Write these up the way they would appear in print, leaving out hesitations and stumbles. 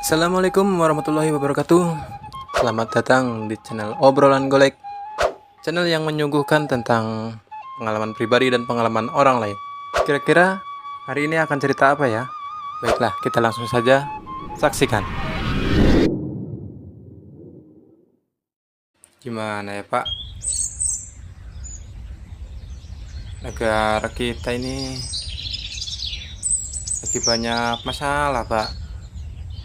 Assalamualaikum warahmatullahi wabarakatuh. Selamat datang di channel Obrolan Golek, channel yang menyuguhkan tentang pengalaman pribadi dan pengalaman orang lain. Kira-kira hari ini akan cerita apa ya? Baiklah, kita langsung saja saksikan. Gimana ya Pak? Negara kita ini lagi banyak masalah Pak.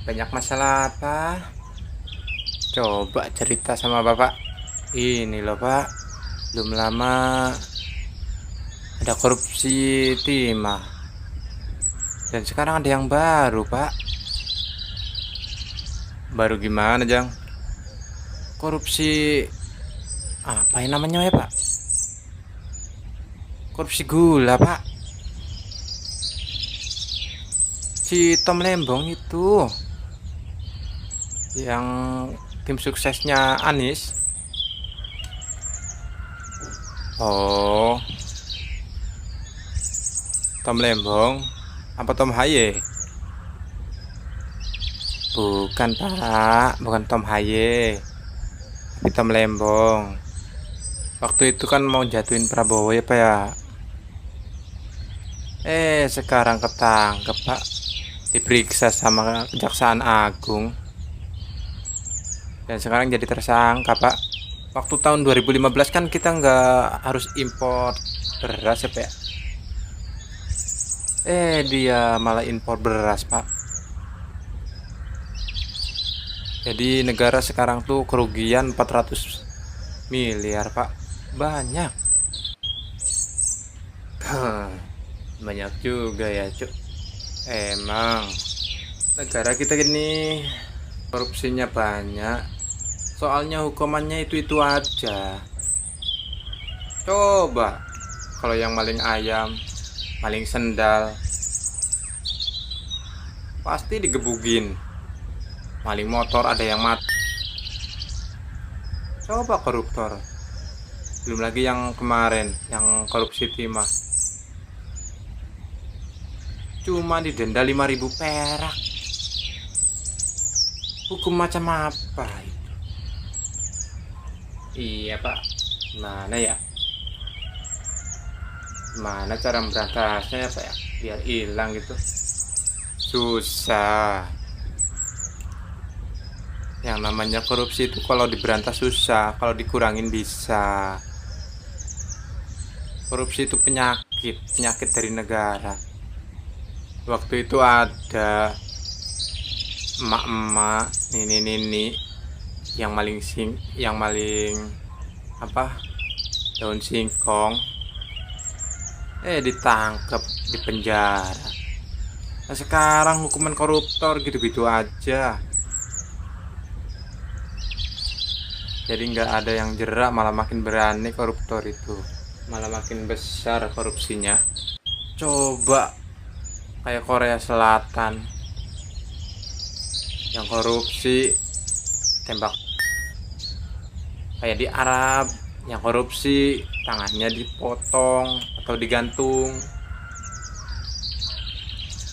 Banyak masalah apa? Coba cerita sama Bapak. Ini loh Pak, belum lama ada korupsi timah. Dan sekarang ada yang baru Pak. Baru gimana Jang? Korupsi apa yang namanya ya Pak? Korupsi gula Pak. Si Tom Lembong itu yang tim suksesnya Anies. Oh, Tom Lembong apa Tom Haye? Bukan Pak, bukan Tom Haye, tapi Tom Lembong. Waktu itu kan mau jatuhin Prabowo ya Pak ya. Sekarang ketangkep Pak, diperiksa sama Kejaksaan Agung. Dan sekarang jadi tersangka Pak. Waktu tahun 2015 kan kita nggak harus impor beras ya Pak. Dia malah impor beras Pak. Jadi negara sekarang tuh kerugian 400 miliar Pak. Banyak. Banyak juga ya Cuk. Emang negara kita gini korupsinya banyak. Soalnya hukumannya itu aja. Coba kalau yang maling ayam, maling sendal, pasti digebugin. Maling motor ada yang mati. Coba koruptor. Belum lagi yang kemarin, yang korupsi timah. Cuma didenda 5.000 perak. Hukum macam apa itu? Iya Pak, gimana ya? Gimana cara memberantasnya ya Pak ya? Biar hilang gitu. Susah. Yang namanya korupsi itu kalau diberantas susah, kalau dikurangin bisa. Korupsi itu penyakit dari negara. Waktu itu ada emak-emak, nini yang maling daun singkong, ditangkap di penjara. Nah sekarang hukuman koruptor gitu-gitu aja. Jadi nggak ada yang jerak, malah makin berani koruptor itu, malah makin besar korupsinya. Coba kayak Korea Selatan yang korupsi tembak, kayak di Arab yang korupsi tangannya dipotong atau digantung.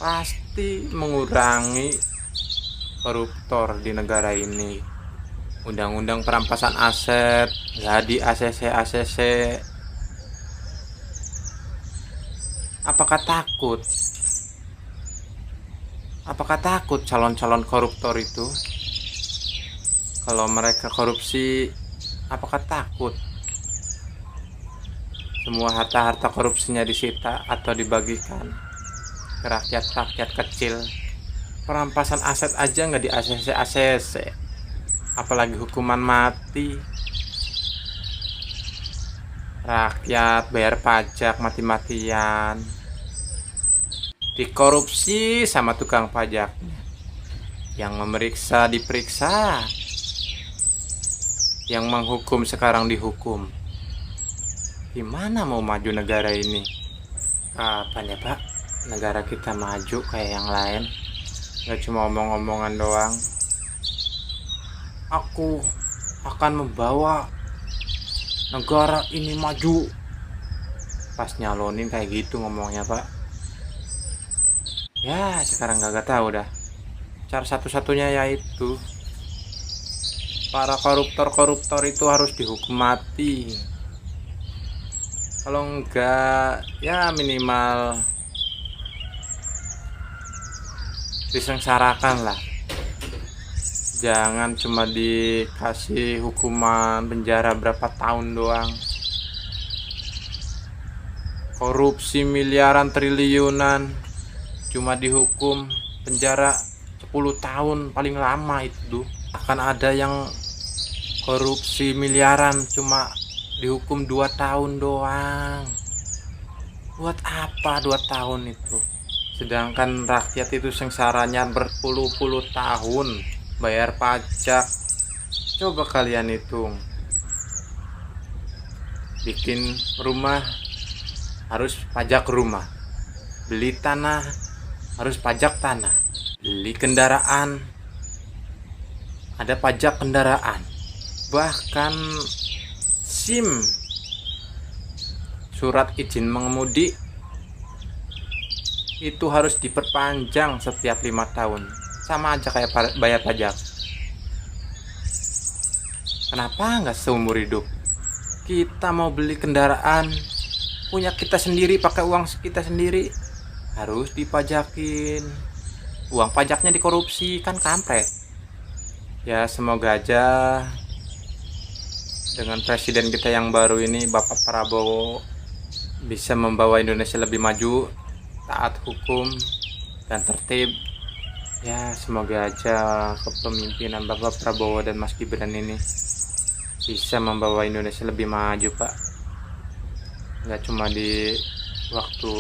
Pasti mengurangi koruptor di negara ini. Undang-undang perampasan aset nggak di ACC. Apakah takut calon-calon koruptor itu? Kalau mereka korupsi, apakah takut semua harta-harta korupsinya disita atau dibagikan ke rakyat-rakyat kecil? Perampasan aset aja nggak di ACC, apalagi hukuman mati. Rakyat bayar pajak mati-matian, dikorupsi sama tukang pajaknya. Yang memeriksa diperiksa, yang menghukum sekarang dihukum. Gimana mau maju negara ini? Kapan ya Pak negara kita maju kayak yang lain? Gak cuma omong-omongan doang. Aku akan membawa negara ini maju. Pas nyalonin kayak gitu ngomongnya Pak. Ya sekarang gak tahu dah. Cara satu-satunya yaitu para koruptor-koruptor itu harus dihukum mati. Kalau enggak, ya minimal disengsarakan lah. Jangan cuma dikasih hukuman penjara berapa tahun doang. Korupsi miliaran triliunan cuma dihukum penjara 10 tahun paling lama itu. Akan ada yang korupsi miliaran cuma dihukum 2 tahun doang. Buat apa 2 tahun itu? Sedangkan rakyat itu sengsaranya berpuluh-puluh tahun bayar pajak. Coba kalian hitung. Bikin rumah harus pajak rumah, beli tanah harus pajak tanah, beli kendaraan ada pajak kendaraan, bahkan SIM, surat izin mengemudi itu harus diperpanjang setiap 5 tahun. Sama aja kayak bayar pajak. Kenapa nggak seumur hidup? Kita mau beli kendaraan punya kita sendiri, pakai uang kita sendiri, harus dipajakin. Uang pajaknya dikorupsi, kan kampret. Ya semoga aja dengan presiden kita yang baru ini, Bapak Prabowo, bisa membawa Indonesia lebih maju, taat hukum dan tertib. Ya semoga aja kepemimpinan Bapak Prabowo dan Mas Gibran ini bisa membawa Indonesia lebih maju, Pak. Nggak cuma di waktu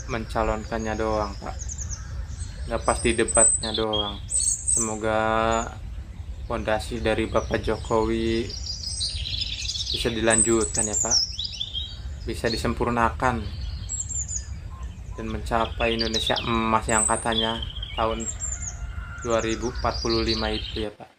mencalonkannya doang, Pak. Nggak pas di debatnya doang. Semoga fondasi dari Bapak Jokowi bisa dilanjutkan ya, Pak. Bisa disempurnakan dan mencapai Indonesia emas yang katanya tahun 2045 itu ya, Pak.